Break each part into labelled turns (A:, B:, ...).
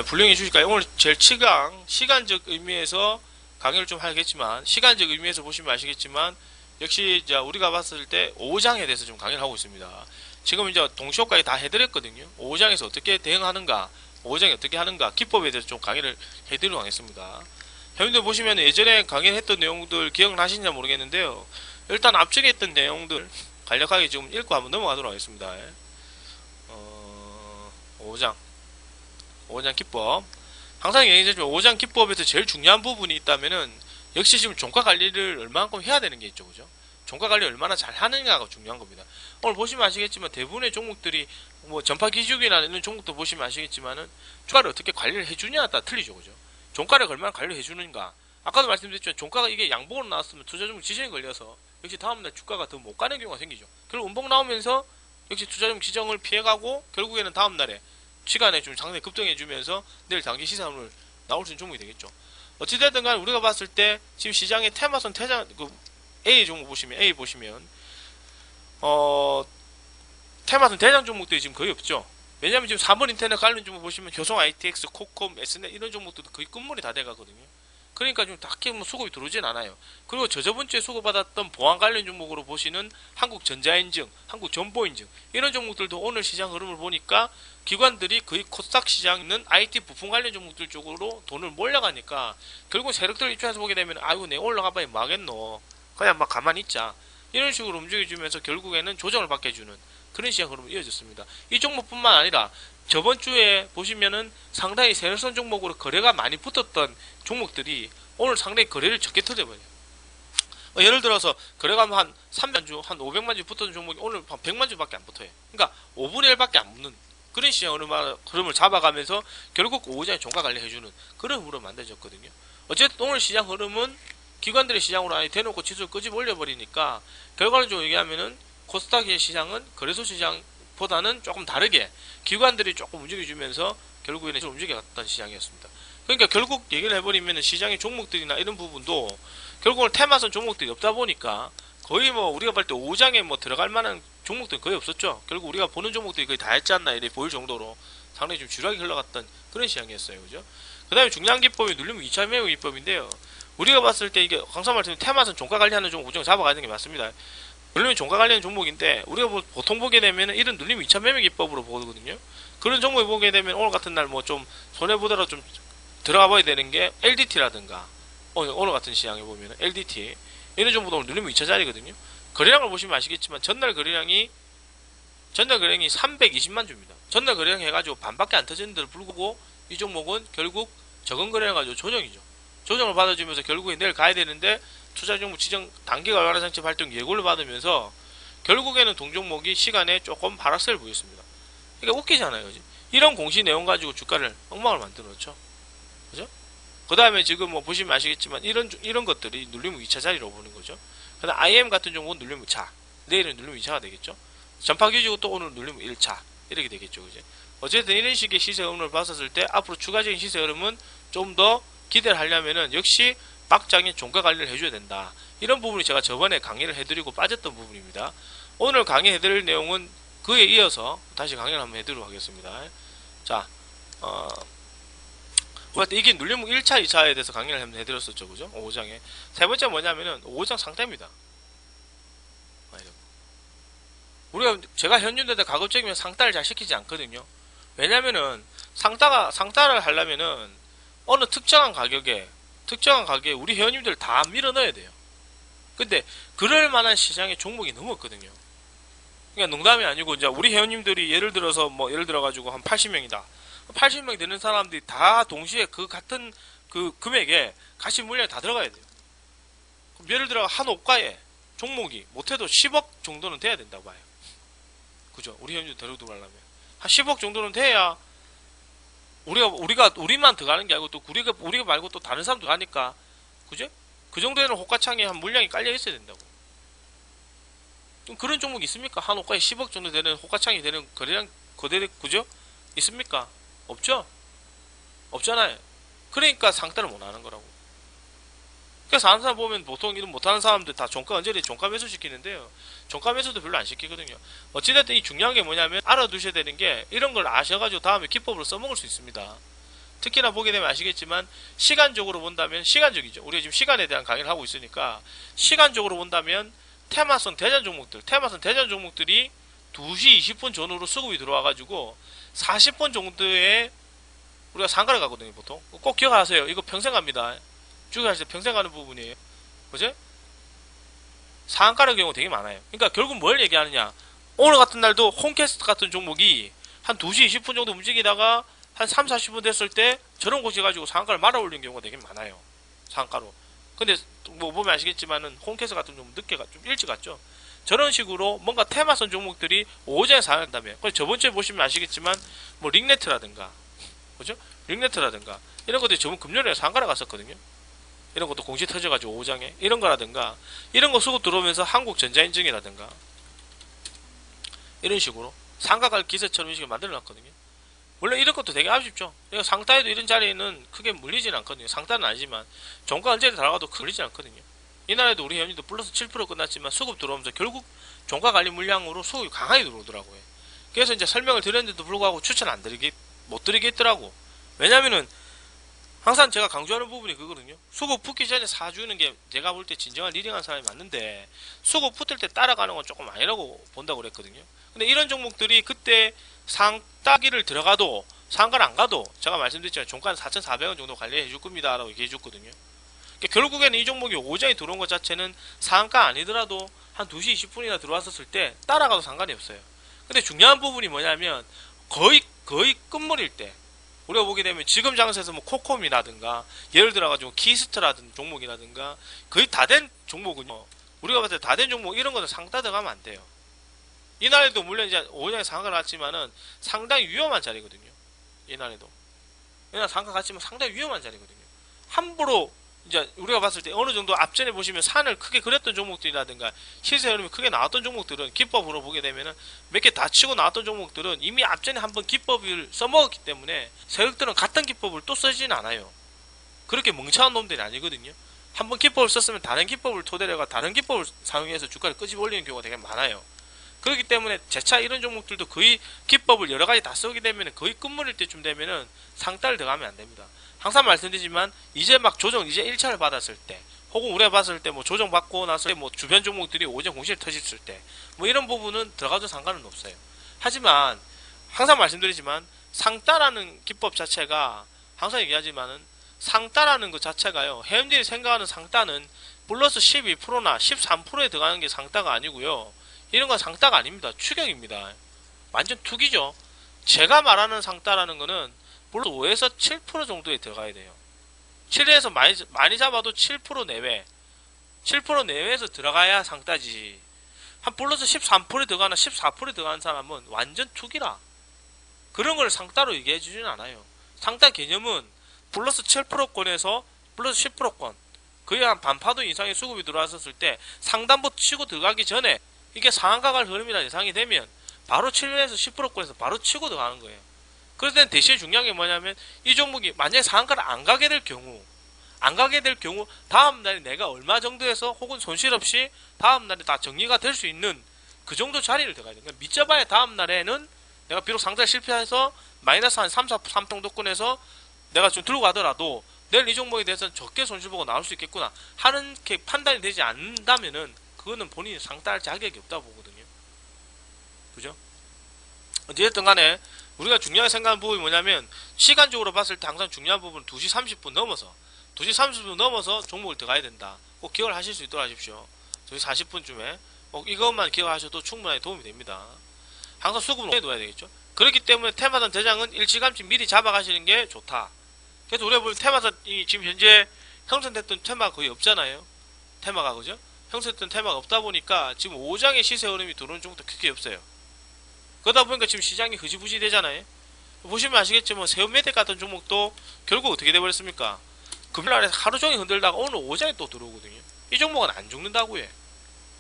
A: 불량의 주식가 오늘 제일 치강 시간적 의미에서 강의를 좀 하겠지만 시간적 의미에서 보시면 아시겠지만 역시 이제 우리가 봤을 때 5장에 대해서 좀 강의를 하고 있습니다. 지금 이제 동시효과에 다 해드렸거든요. 5장에서 어떻게 대응하는가, 5장에 어떻게 하는가, 기법에 대해서 좀 강의를 해드리도록 하겠습니다. 여러분들 보시면 예전에 강의를 했던 내용들 기억나시는지 모르겠는데요. 일단 앞쪽에 했던 내용들 간략하게 지금 읽고 한번 넘어가도록 하겠습니다. 5장 기법. 항상 얘기하지만 5장 기법에서 제일 중요한 부분이 있다면은 역시 지금 종가 관리를 얼마만큼 해야 되는 게 있죠, 그죠? 종가 관리 얼마나 잘 하느냐가 중요한 겁니다. 오늘 보시면 아시겠지만 대부분의 종목들이 뭐 전파 기준이나 이런 종목도 보시면 아시겠지만은 종가를 어떻게 관리를 해주냐에 따라 틀리죠, 그죠? 종가를 얼마나 관리를 해주는가. 아까도 말씀드렸지만 종가가 이게 양봉으로 나왔으면 투자종 지정이 걸려서 역시 다음날 주가가 더 못 가는 경우가 생기죠. 그리고 음봉 나오면서 역시 투자종 지정을 피해가고 결국에는 다음날에 시간에 좀 상당히 급등해주면서 내일 단기 시사오늘 나올 수 있는 종목이 되겠죠. 어찌됐든 간에 우리가 봤을 때 지금 시장의 테마선 태장 A 종목 보시면 테마선 대장 종목들이 지금 거의 없죠. 왜냐면 지금 3번 인터넷 관련 종목 보시면 효성 ITX, 코콤, S넷 이런 종목들도 거의 끝물이 다 돼가거든요. 그러니까 좀 딱히 뭐 수급이 들어오진 않아요. 그리고 저번 주에 수급받았던 보안 관련 종목으로 보시는 한국전자인증, 한국정보인증 이런 종목들도 오늘 시장 흐름을 보니까 기관들이 거의 코스닥 시장 있는 IT 부품 관련 종목들 쪽으로 돈을 몰려가니까 결국 세력들 입장에서 보게 되면 아이고 내 올라가봐야 뭐하겠노 그냥 막 가만히 있자 이런 식으로 움직여주면서 결국에는 조정을 받게 해주는 그런 시장 흐름이 이어졌습니다. 이 종목뿐만 아니라 저번 주에 보시면은 상당히 세력선 종목으로 거래가 많이 붙었던 종목들이 오늘 상당히 거래를 적게 터져버려요. 예를 들어서 거래가 한 3만 주, 한 500만 주 붙었던 종목이 오늘 한 100만 주밖에 안 붙어요. 그러니까 5분의 1밖에 안 붙는 그런 시장 흐름을 잡아가면서 결국 오후장에 종가 관리해주는 그런 흐름으로 만들어졌거든요. 어쨌든 오늘 시장 흐름은 기관들의 시장으로 아예 대놓고 지수를 끄집 올려버리니까 결과적으로 얘기하면은 코스닥의 시장은 거래소 시장보다는 조금 다르게 기관들이 조금 움직여주면서 결국에는 움직여갔던 시장이었습니다. 그러니까 결국 얘기를 해버리면 시장의 종목들이나 이런 부분도 결국은 테마선 종목들이 없다 보니까 거의 뭐 우리가 볼 때 5장에 뭐 들어갈 만한 종목들은 거의 없었죠. 결국 우리가 보는 종목들이 거의 다 했지 않나 이래 보일 정도로 상당히 좀 주락이 흘러갔던 그런 시장이었어요. 그죠? 그 다음에 중요한 기법이 눌리면 2차 매매 기법인데요. 우리가 봤을 때 이게 항상 말씀드린 테마선 종가 관리하는 종목 우정 잡아가는 게 맞습니다. 눌리면 종가 관리하는 종목인데 우리가 보통 보게 되면 이런 눌리면 2차 매매 기법으로 보거든요. 그런 종목을 보게 되면 오늘 같은 날 뭐 좀 손해보더라도 좀 들어가 봐야 되는 게 LDT라든가 오늘 같은 시장에 보면 LDT 이런 종목도 오늘 눌리면 2차짜리거든요. 거래량을 보시면 아시겠지만 전날 거래량이 320만 주입니다. 전날 거래량 해가지고 반밖에 안 터지는데도 불구하고 이 종목은 결국 적은 거래량 가지고 조정이죠. 조정을 받아주면서 결국에 내일 가야 되는데 투자종목 지정 단기 관리상체 발동 예고를 받으면서 결국에는 동종목이 시간에 조금 하락세를 보였습니다. 그러니까 웃기잖아요. 그지? 이런 공시 내용 가지고 주가를 엉망을 만들어 놓죠. 그죠? 그 다음에 지금 뭐 보시면 아시겠지만 이런 것들이 눌리면 2차 자리로 보는 거죠. 그 다음 IM 같은 종목은 눌리면 2차. 내일은 눌리면 2차가 되겠죠. 전파 기지고 또 오늘 눌리면 1차. 이렇게 되겠죠. 그죠? 어쨌든 이런 식의 시세 흐름을 봤었을 때 앞으로 추가적인 시세 흐름은 좀 더 기대를 하려면은 역시 막장에 종가 관리를 해줘야 된다. 이런 부분이 제가 저번에 강의를 해드리고 빠졌던 부분입니다. 오늘 강의해드릴 내용은 그에 이어서 다시 강의를 한번 해드리도록 하겠습니다. 자, 이게 눌림목 1차, 2차에 대해서 강의를 한번 해드렸었죠. 그죠? 5장에. 세 번째 뭐냐면은 5장 상따입니다. 제가 현준대대 가급적이면 상따를 잘 시키지 않거든요. 왜냐면은 상따를 하려면은 어느 특정한 가격에 우리 회원님들 다 밀어 넣어야 돼요. 근데 그럴 만한 시장의 종목이 너무 없거든요. 그러니까 농담이 아니고 이제 우리 회원님들이 예를 들어가지고 한 80명이다. 80명이 되는 사람들이 다 동시에 그 같은 그 금액에 가시 물량이 다 들어가야 돼요. 예를 들어 한 옷가에 종목이 못해도 10억 정도는 돼야 된다고 봐요. 그죠? 우리 회원님들 데려오고 하려면 한 10억 정도는 돼야 우리만 들어가는 게 아니고 또 우리가 말고 또 다른 사람도 가니까 그죠? 그 정도에는 호가창에 한 물량이 깔려 있어야 된다고. 그런 종목이 있습니까? 한 호가에 10억 정도 되는 호가창이 되는 거래량 그죠? 있습니까? 없죠? 없잖아요. 그러니까 상따를 못 하는 거라고. 그래서 아는 사람 보면 보통 이런 못하는 사람들 다 종가 언저리 종가 매수 시키는데요. 종가 매수도 별로 안 시키거든요. 어찌됐든 이 중요한 게 뭐냐면 알아두셔야 되는 게 이런 걸 아셔가지고 다음에 기법으로 써먹을 수 있습니다. 특히나 보게 되면 아시겠지만 시간적으로 본다면 시간적이죠. 우리가 지금 시간에 대한 강의를 하고 있으니까 시간적으로 본다면 테마선 대전 종목들이 2시 20분 전후로 수급이 들어와가지고 40분 정도에 우리가 상가를 가거든요. 보통 꼭 기억하세요. 이거 평생 갑니다. 쭉 하실 때 평생 가는 부분이에요. 그죠? 상한가의 경우 되게 많아요. 그러니까 결국 뭘 얘기하느냐. 오늘 같은 날도 홈캐스트 같은 종목이 한 2시 20분 정도 움직이다가 한 3, 40분 됐을 때 저런 곳에 가지고 상한가를 말아 올리는 경우가 되게 많아요. 상한가로. 근데 뭐 보면 아시겠지만은 홈캐스트 같은 종목 좀 일찍 갔죠. 저런 식으로 뭔가 테마선 종목들이 오전에 상한다면. 저번주에 보시면 아시겠지만 뭐 링네트라든가 그죠? 링네트라든가 이런 것들이 저번 금요일에 상한가를 갔었거든요. 이런 것도 공시 터져가지고 오장에 이런 거라든가 이런 거 수급 들어오면서 한국전자인증이라든가 이런 식으로 상가갈 기세처럼 식으로 만들어놨거든요. 물론 이런 것도 되게 아쉽죠. 그러니까 상따에도 이런 자리에는 크게 물리지는 않거든요. 상따는 아니지만 종가 언제에 들어가도 크게 물리지 않거든요. 이날에도 우리 현지도 플러스 7% 끝났지만 수급 들어오면서 결국 종가 관리 물량으로 수급이 강하게 들어오더라고요. 그래서 이제 설명을 드렸는데도 불구하고 추천 못 드리겠더라고. 왜냐면은 항상 제가 강조하는 부분이 그거거든요. 수급 붙기 전에 사주는 게 제가 볼 때 진정한 리딩한 사람이 맞는데 수급 붙을 때 따라가는 건 조금 아니라고 본다고 그랬거든요. 근데 이런 종목들이 그때 상따기를 들어가도 상가를 안 가도 제가 말씀드렸지만 종가는 4,400원 정도 관리해 줄 겁니다 라고 얘기해 줬거든요. 그러니까 결국에는 이 종목이 오장에 들어온 것 자체는 상가 아니더라도 한 2시 20분이나 들어왔었을 때 따라가도 상관이 없어요. 근데 중요한 부분이 뭐냐면 거의 끝물일 때 우리가 보게 되면 지금 장세에서 뭐 코콤이라든가 예를 들어가지고 키스트라든 종목이라든가 거의 다 된 종목은요. 우리가 봤을 때 다 된 종목 이런 거는 상따 들어가면 안 돼요. 이날에도 물론 이제 오전에 상가를 갔지만은 상당히 위험한 자리거든요. 이날에도. 이날 상가 갔지만 상당히 위험한 자리거든요. 함부로 이제 우리가 봤을 때 어느 정도 앞전에 보시면 산을 크게 그렸던 종목들이라든가 시세 흐름이 크게 나왔던 종목들은 기법으로 보게 되면은 몇 개 다 치고 나왔던 종목들은 이미 앞전에 한번 기법을 써먹었기 때문에 세력들은 같은 기법을 또 쓰지는 않아요. 그렇게 멍청한 놈들이 아니거든요. 한번 기법을 썼으면 다른 기법을 토대로 해가 다른 기법을 사용해서 주가를 끄집어 올리는 경우가 되게 많아요. 그렇기 때문에 재차 이런 종목들도 거의 기법을 여러 가지 다 쓰게 되면 거의 끝물일 때쯤 되면은 상따를 들어가면 안 됩니다. 항상 말씀드리지만 이제 막 조정 이제 1차를 받았을 때 혹은 우리가 봤을 때 뭐 조정 받고 나서 뭐 주변 종목들이 오전 공시를 터졌을 때 뭐 이런 부분은 들어가도 상관은 없어요. 하지만 항상 말씀드리지만 상따라는 기법 자체가 항상 얘기하지만은 상따라는 것 자체가요. 회원들이 생각하는 상따는 플러스 12%나 13%에 들어가는 게 상따가 아니고요. 이런 건 상따가 아닙니다. 추격입니다. 완전 투기죠. 제가 말하는 상따라는 거는 물론 5에서 7% 정도에 들어가야 돼요. 7에서 많이 잡아도 7% 내외 7% 내외에서 들어가야 상따지. 한 플러스 13%에 들어가나 14%에 들어가는 사람은 완전 투기라. 그런 걸 상따로 얘기해 주지는 않아요. 상따 개념은 플러스 7%권에서 플러스 10%권 거의 한 반파도 이상의 수급이 들어왔었을 때 상단부 치고 들어가기 전에 이게 상한가 갈 흐름이라 예상이 되면 바로 7에서 10%권에서 바로 치고 들어가는 거예요. 그럴 때는 대신 중요한 게 뭐냐면 이 종목이 만약에 상한가를 안 가게 될 경우 다음날에 내가 얼마 정도에서 혹은 손실 없이 다음날에 다 정리가 될 수 있는 그 정도 자리를 들어가야 돼요. 그러니까 믿져봐야 다음날에는 내가 비록 상장에 실패해서 마이너스 한 3, 4, 3평도권에서 내가 좀 들고 가더라도 내일 이 종목에 대해서는 적게 손실 보고 나올 수 있겠구나 하는 게 판단이 되지 않는다면은 그거는 본인이 상따할 자격이 없다고 보거든요. 그죠? 어쨌든 간에 우리가 중요하게 생각하는 부분이 뭐냐면 시간적으로 봤을 때 항상 중요한 부분은 2시 30분 넘어서 종목을 들어가야 된다. 꼭 기억을 하실 수 있도록 하십시오. 2시 40분쯤에 이것만 기억하셔도 충분하게 도움이 됩니다. 항상 수급을 해둬야 되겠죠. 그렇기 때문에 테마선 대장은 일찌감치 미리 잡아가시는 게 좋다. 그래서 우리가 보면 테마선이 지금 현재 형성됐던 테마가 거의 없잖아요. 테마가 그죠? 형성됐던 테마가 없다 보니까 지금 5장의 시세 흐름이 들어오는 종목도 크게 없어요. 그러다 보니까 지금 시장이 흐지부지 되잖아요. 보시면 아시겠지만 세운메텍 같은 종목도 결국 어떻게 돼버렸습니까? 금요일날에 하루 종일 흔들다가 오늘 오전에 또 들어오거든요. 이 종목은 안 죽는다고요.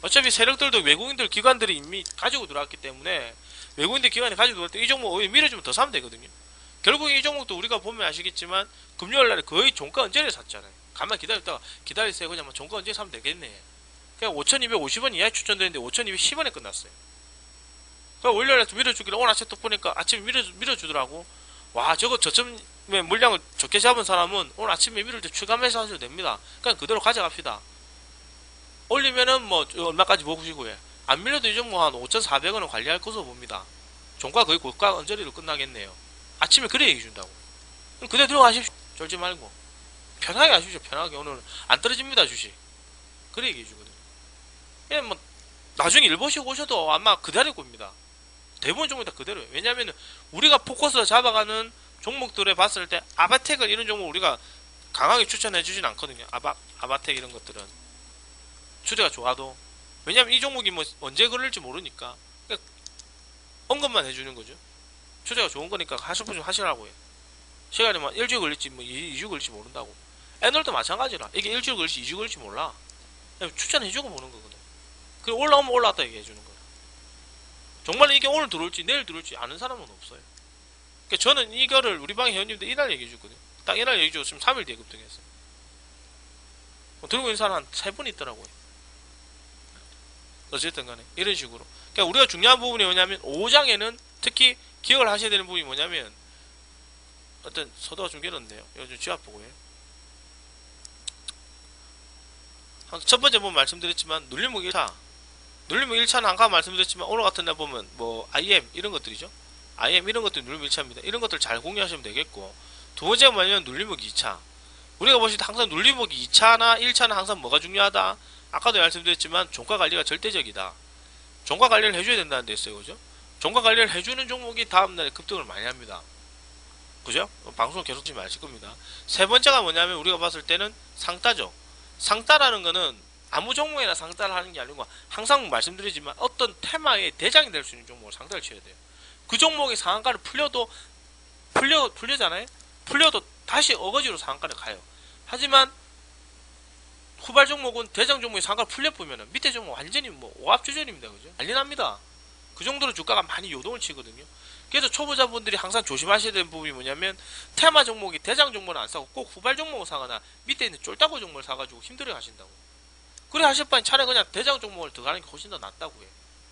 A: 어차피 세력들도 외국인들 기관들이 이미 가지고 들어왔기 때문에 외국인들 기관이 가지고 들어올 때 이 종목 오히려 밀어주면 더 사면 되거든요. 결국 이 종목도 우리가 보면 아시겠지만 금요일날에 거의 종가 언저리에 샀잖아요. 가만 기다렸다가 기다리세요. 그냥 뭐 종가 언제 사면 되겠네. 그냥 5,250원 이하에 추천되는데 5,210원에 끝났어요. 그러니까 월요일에 밀어주길래 오늘 아침에 또 보니까 아침에 밀어주더라고. 와, 저점에 물량을 적게 잡은 사람은 오늘 아침에 밀을 때 추가매수 하셔도 됩니다. 그냥 그대로 가져갑시다. 올리면은 뭐 얼마까지 보시고요. 안 밀려도 이제 뭐 한 5,400원은 관리할 것으로 봅니다. 종가 거의 고가 언저리로 끝나겠네요. 아침에 그래 얘기해준다고. 그대로 들어가십시오. 쫄지 말고. 편하게 하십시오. 편하게. 오늘 안 떨어집니다. 주식. 그래 얘기해주거든요. 예, 뭐 나중에 일 보시고 오셔도 아마 그대로일 겁니다. 대부분 종목 다 그대로예요. 왜냐하면 우리가 포커스 잡아가는 종목들에 봤을 때 아바텍을 이런 종목 우리가 강하게 추천해 주진 않거든요. 아바텍 이런 것들은 추세가 좋아도. 왜냐면 이 종목이 뭐 언제 그럴지 모르니까 그러니까 언급만 해주는 거죠. 추세가 좋은 거니까 하실 분 좀 하시라고요. 시간이 뭐 일주일 걸릴지 뭐 2주 걸릴지 모른다고. 애널도 마찬가지라. 이게 일주일 걸릴지 2주 걸릴지 몰라. 그냥 추천해주고 보는 거거든. 그리고 올라오면 올라왔다 얘기해주는 거야. 정말 이게 오늘 들어올지 내일 들어올지 아는 사람은 없어요. 그러니까 저는 이거를 우리 방 회원님들 이날 얘기해줬거든요. 딱 이날 얘기해줬으면 3일 뒤에 급등했어요. 들고 있는 사람 한 3분 있더라고요. 어쨌든 간에 이런 식으로. 그러니까 우리가 중요한 부분이 뭐냐면 5장에는 특히 기억을 하셔야 되는 부분이 뭐냐면 어떤 서도가 좀 길었네요. 요즘 지압 보고요. 첫 번째 보면 말씀드렸지만 눌림목 1차 눌림목 1차는 아까 말씀드렸지만 오늘 같은 날 보면 뭐 IM 이런 것들이죠. IM 이런 것들이 눌림목 1차입니다. 이런 것들 잘 공유하시면 되겠고, 두 번째가 뭐냐면 눌림목 2차. 우리가 보실 때 항상 눌림목 2차나 1차는 항상 뭐가 중요하다? 아까도 말씀드렸지만 종가 관리가 절대적이다. 종가 관리를 해줘야 된다는 데 있어요. 그죠? 종가 관리를 해주는 종목이 다음날에 급등을 많이 합니다. 그죠? 방송 계속 지금 아실 겁니다. 세 번째가 뭐냐면 우리가 봤을 때는 상따죠. 상따라는 거는 아무 종목이나 상따를 하는 게 아니고 항상 말씀드리지만 어떤 테마의 대장이 될 수 있는 종목을 상따를 쳐야 돼요. 그 종목이 상한가를 풀려잖아요. 풀려도 다시 어거지로 상한가를 가요. 하지만 후발 종목은 대장 종목이 상한가를 풀려보면 밑에 종목 완전히 뭐 오합주전입니다. 그죠? 난리 납니다. 그 정도로 주가가 많이 요동을 치거든요. 그래서 초보자분들이 항상 조심하셔야 되는 부분이 뭐냐면 테마 종목이 대장 종목은 안 사고 꼭 후발 종목을 사거나 밑에 있는 쫄따구 종목을 사가지고 힘들어 하신다고. 그래 하실 바엔 차라리 그냥 대장 종목을 들어가는 게 훨씬 더 낫다고 해.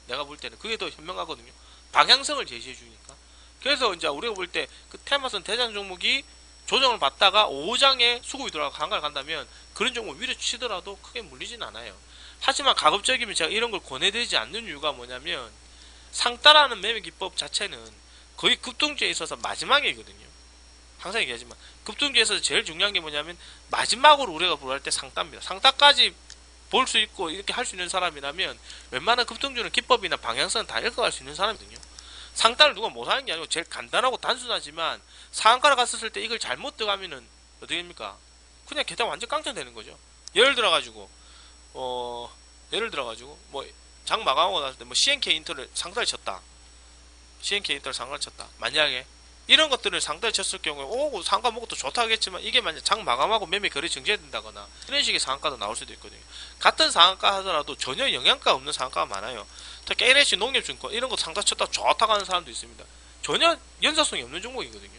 A: 내가 볼 때는 그게 더 현명하거든요. 방향성을 제시해 주니까. 그래서 이제 우리가 볼 때 그 테마선 대장 종목이 조정을 받다가 5장에 수급이 들어가고 강가를 간다면 그런 종목 위로 치더라도 크게 물리진 않아요. 하지만 가급적이면 제가 이런 걸 권해드리지 않는 이유가 뭐냐면 상따라는 매매 기법 자체는 거의 급등주에 있어서 마지막이거든요. 항상 얘기하지만 급등주에서 제일 중요한 게 뭐냐면 마지막으로 우리가 볼 때 상따입니다. 상따까지 볼 수 있고 이렇게 할 수 있는 사람이라면 웬만한 급등주는 기법이나 방향성은 다 읽어갈 수 있는 사람이거든요. 상따를 누가 못하는 게 아니고 제일 간단하고 단순하지만 상한가를 갔을 때 이걸 잘못 들어가면은 어떻게 됩니까? 그냥 계단 완전 깡통되는 거죠. 예를 들어가지고 뭐 장 마감하고 났을 때 뭐 CNK 인터를 상따를 쳤다. CNK 인터를 상가를 쳤다. 만약에 이런 것들을 상따를 쳤을 경우에 상가 먹어도 좋다 하겠지만 이게 만약 장 마감하고 매매 거래 정지된다거나 이런 식의 상한가도 나올 수도 있거든요. 같은 상한가 하더라도 전혀 영향가 없는 상한가가 많아요. 특히 LH 농협증권 이런 거 상가 쳤다 좋다고 하는 사람도 있습니다. 전혀 연사성이 없는 종목이거든요.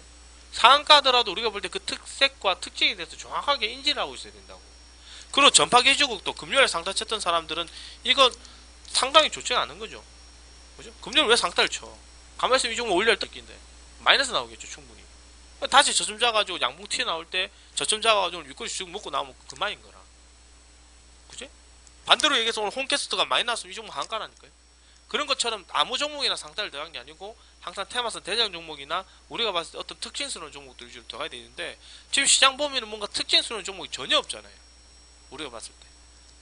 A: 상한가 하더라도 우리가 볼 때 그 특색과 특징에 대해서 정확하게 인지를 하고 있어야 된다고. 그리고 전파개주국 또 금요일에 상따 쳤던 사람들은 이거 상당히 좋지가 않은 거죠. 그죠? 금요일 왜 상따를 쳐? 가만히 있으면 이 종목 올려할 때인데 마이너스 나오겠죠. 충분히. 다시 저점 잡아가지고 양봉 튀어나올 때 저점 잡아가지고 윗꼬리 쭉 먹고 나오면 그만인 거라. 그지? 반대로 얘기해서 오늘 홈캐스트가 많이 나왔으면 이 종목 한가라니까요. 그런 것처럼 아무 종목이나 상따를 들어간 게 아니고 항상 테마선 대장 종목이나 우리가 봤을 때 어떤 특징스러운 종목들 위주로 들어가야 되는데 지금 시장 보면은 뭔가 특징스러운 종목이 전혀 없잖아요. 우리가 봤을 때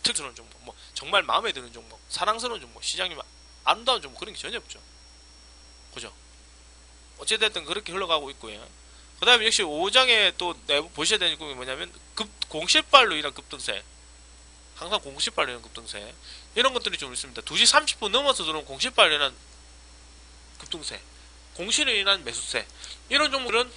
A: 특징스러운 종목, 뭐 정말 마음에 드는 종목, 사랑스러운 종목, 시장이 아름다운 종목 그런 게 전혀 없죠. 그죠? 어찌됐든 그렇게 흘러가고 있고요. 그 다음에 역시 5장에 또 보셔야 되는 게 뭐냐면 공실발로 인한 급등세, 항상 공실발로 인한 급등세 이런 것들이 좀 있습니다. 2시 30분 넘어서 들어온 공실발로 인한 급등세, 공실로 인한 매수세 이런 종목들은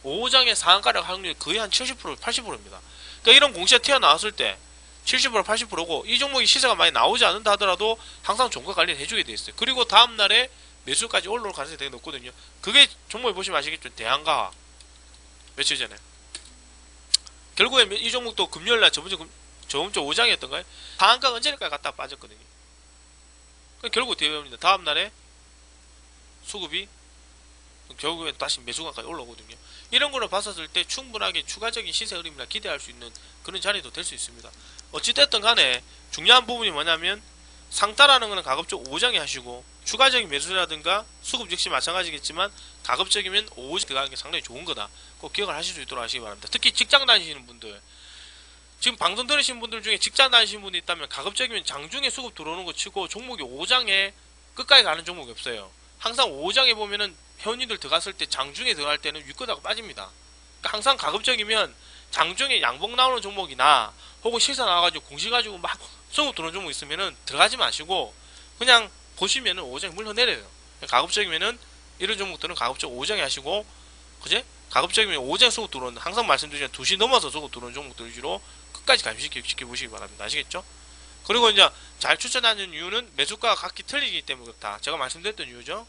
A: 5장의 상한가력 확률이 거의 한 70% 80%입니다. 그러니까 이런 공시가 튀어나왔을 때 70% 80%고 이 종목이 시세가 많이 나오지 않는다 하더라도 항상 종가 관리를 해주게 돼 있어요. 그리고 다음날에 매수까지 올라올 가능성이 되게 높거든요. 그게 종목에 보시면 아시겠죠. 대한가화 며칠 전에 결국에 이 종목도 금요일날 저번 주 5장이었던가요? 상한가 언제까지 갔다 빠졌거든요. 결국 대회입니다. 다음날에 수급이 결국에 다시 매수가까지 올라오거든요. 이런 거를 봤었을 때 충분하게 추가적인 시세 흐름이나 기대할 수 있는 그런 자리도 될 수 있습니다. 어찌됐든 간에 중요한 부분이 뭐냐면 상따라는 거는 가급적 5장에 하시고 추가적인 매수라든가 수급 역시 마찬가지겠지만 가급적이면 5장 들어가는 게 상당히 좋은 거다. 꼭 기억을 하실 수 있도록 하시기 바랍니다. 특히 직장 다니시는 분들, 지금 방송 들으신 분들 중에 직장 다니시는 분이 있다면 가급적이면 장중에 수급 들어오는 거 치고 종목이 5장에 끝까지 가는 종목이 없어요. 항상 5장에 보면은 회원님들 들어갔을 때 장중에 들어갈 때는 윗거다가 빠집니다. 그러니까 항상 가급적이면 장중에 양봉 나오는 종목이나 혹은 시세 나와가지고 공시 가지고 막 수급 들어오는 종목 있으면은 들어가지 마시고 그냥 보시면은 5장에 물러 내려요. 가급적이면은 이런 종목들은 가급적 5장에 하시고 그제? 가급적이면 5장 수급 들어오는 항상 말씀드리지만 2시 넘어서 수급 들어오는 종목들 위주로 끝까지 감시시켜 보시기 바랍니다. 아시겠죠? 그리고 이제 잘 추천하는 이유는 매수가가 각기 틀리기 때문에 그렇다. 제가 말씀드렸던 이유죠.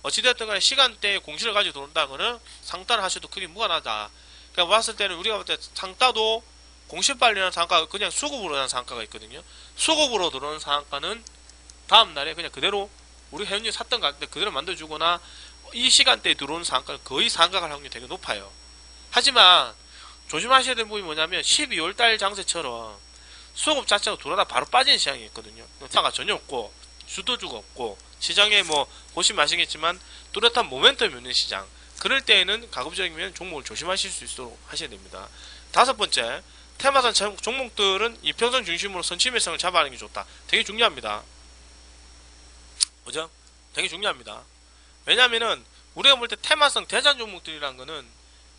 A: 어찌되었든 간에 시간대에 공시를 가지고 들어온다거나 상따를 하셔도 크게 무관하다. 그러니까 봤을 때는 우리가 볼 때 상따도 공시빨리라는 상가가 그냥 수급으로 하는 상가가 있거든요. 수급으로 들어오는 상가는 다음날에 그냥 그대로 우리 회원님 샀던 가격대 그대로 만들어주거나 이 시간대에 들어오는 상가는 거의 상가갈 확률이 되게 높아요. 하지만 조심하셔야 될 부분이 뭐냐면 12월달 장세처럼 수급 자체가 돌아다 바로 빠지는 시장이 있거든요. 상가 전혀 없고 주도주가 없고 시장에 뭐 보시면 아시겠지만 뚜렷한 모멘텀이 없는 시장, 그럴 때에는 가급적이면 종목을 조심하실 수 있도록 하셔야 됩니다. 다섯 번째, 테마선 종목들은 이평선 중심으로 선취매성을 잡아가는 게 좋다. 되게 중요합니다. 그죠? 되게 중요합니다. 왜냐면은 우리가 볼 때 테마성 대장 종목들이라는 거는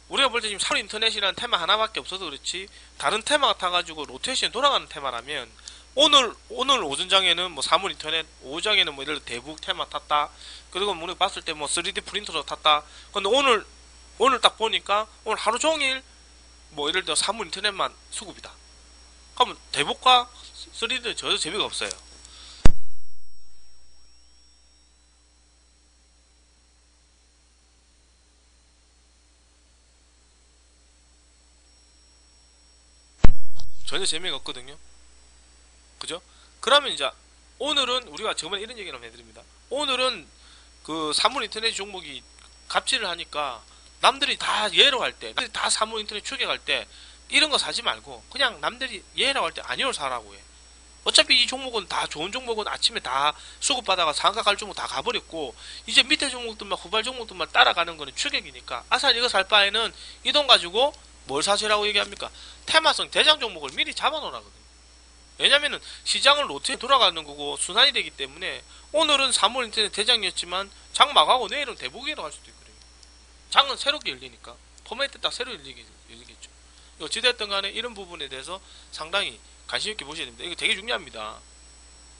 A: 우리가 볼 때 지금 사물 인터넷이라는 테마 하나밖에 없어서 그렇지 다른 테마가 타가지고 로테이션이 돌아가는 테마라면 오늘 오전장에는 뭐 사물 인터넷, 오후장에는 뭐 예를 들어 대북 테마 탔다. 그리고 우리가 봤을 때 뭐 3D 프린터도 탔다. 근데 오늘 딱 보니까 오늘 하루 종일 뭐 예를 들어 사물 인터넷만 수급이다. 그러면 대북과 3D는 전혀 재미가 없어요. 전혀 재미가 없거든요. 그죠? 그러면 이제 오늘은 우리가 저번에 이런 얘기를 한번 해드립니다. 오늘은 그 사물 인터넷 종목이 갑질을 하니까 남들이 다 예로 할 때, 남들이 다 사물 인터넷 추격할 때 이런 거 사지 말고 그냥 남들이 예라고 할 때 아니오를 사라고 해. 어차피 이 종목은 다 좋은 종목은 아침에 다 수급받아가 상가 갈 종목 다 가버렸고 이제 밑에 종목들만 후발 종목들만 따라가는 거는 추격이니까 아싸 이거 살 바에는 이 돈 가지고 뭘 사시라고 얘기합니까? 테마성 대장 종목을 미리 잡아놓으라거든요. 왜냐면은 시장은 로트에 돌아가는 거고 순환이 되기 때문에 오늘은 3월 인터넷 대장이었지만 장 막하고 내일은 대북이로 갈 수도 있거든요. 장은 새롭게 열리니까 포맷 딱 새로 열리겠죠. 어찌됐든 간에 이런 부분에 대해서 상당히 관심 있게 보셔야 됩니다. 이거 되게 중요합니다.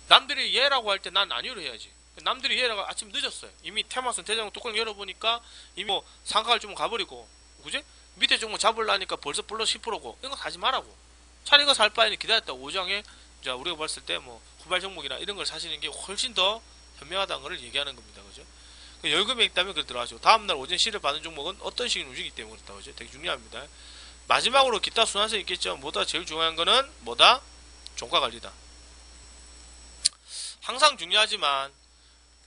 A: 남들이 예라고 할 때 난 아니로 해야지. 남들이 예라고 아침 늦었어요. 이미 테마선 대장 뚜껑 열어보니까 이미 뭐 상가를 좀 가버리고 그지? 밑에 종목 잡으려니까 벌써 플러스 10%고 이거 사지 말라고. 차라리 이거 살 바에는 기다렸다 5장에 자 우리가 봤을 때 뭐 후발 종목이나 이런 걸 사시는 게 훨씬 더 현명하다는 걸 얘기하는 겁니다. 그죠? 열금에 있다면 그걸 들어가시고 다음날 오전 실을 받는 종목은 어떤 식으로 움직이기 때문에 그렇다. 그죠? 되게 중요합니다. 마지막으로 기타 순환성 있겠죠. 뭐다 제일 중요한 거는 뭐다? 종가 관리다. 항상 중요하지만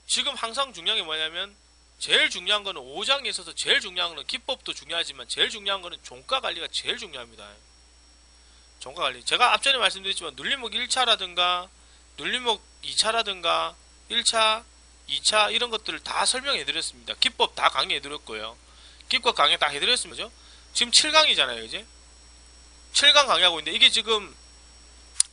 A: 지금 항상 중요한 게 뭐냐면 제일 중요한 거는 5장에 있어서 제일 중요한 거는 기법도 중요하지만 제일 중요한 거는 종가 관리가 제일 중요합니다. 종가 관리. 제가 앞전에 말씀드렸지만 눌림목 1차라든가 눌림목 2차라든가 1차, 2차 이런 것들을 다 설명해 드렸습니다. 기법 다 강의해 드렸고요. 기법 강의 다 해드렸습니다. 지금 7강이잖아요. 이제 7강 강의하고 있는데 이게 지금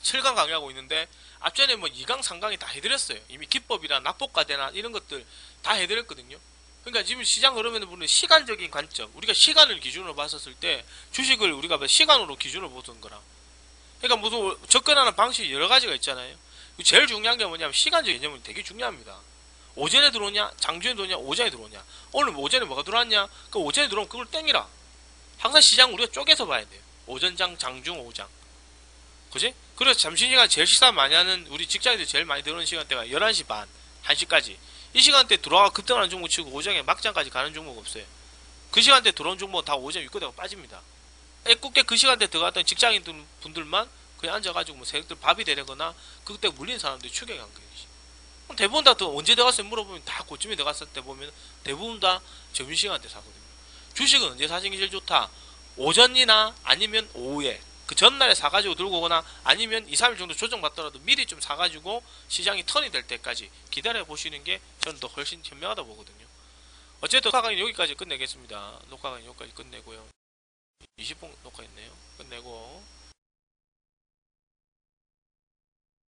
A: 7강 강의하고 있는데 앞전에 뭐 2강, 3강이 다 해드렸어요. 이미 기법이나 납법과대나 이런 것들 다 해드렸거든요. 그러니까 지금 시장 흐름에는 보는 시간적인 관점, 우리가 시간을 기준으로 봤었을 때 주식을 우리가 시간으로 기준으로 보던 거랑 그러니까 무슨 접근하는 방식이 여러 가지가 있잖아요. 제일 중요한 게 뭐냐면 시간적 개념은 되게 중요합니다. 오전에 들어오냐, 장중에 들어오냐, 오전에 들어오냐. 오늘 오전에 뭐가 들어왔냐? 그 오전에 들어오면 그걸 땡이라. 항상 시장 우리가 쪼개서 봐야 돼요. 오전장, 장중, 오후장. 그지? 그래서 점심시간 제일 식사 많이 하는 우리 직장인들 제일 많이 들어오는 시간대가 11시 반, 1시까지. 이 시간대 들어와 급등하는 종목 치고 오전에 막장까지 가는 종목 없어요. 그 시간대 들어온 종목은 다 오전에 윗거대가 빠집니다. 애꿎게 그 시간대 들어갔던 직장인 분들만 그냥 앉아가지고 뭐 새벽들 밥이 되거나 그때 물린 사람들이 추격한 거예요. 대부분 다 언제 들어갔어요 물어보면 다 그쯤에 들어갔을 때 보면 대부분 다 점심시간대 사거든요. 주식은 언제 사시는 게 제일 좋다? 오전이나 아니면 오후에 그 전날에 사가지고 들고 오거나 아니면 2, 3일 정도 조정받더라도 미리 좀 사가지고 시장이 턴이 될 때까지 기다려 보시는 게 저는 더 훨씬 현명하다 보거든요. 어쨌든 녹화 강의 여기까지 끝내겠습니다. 녹화 강의 여기까지 끝내고요. 20분 녹화했네요. 끝내고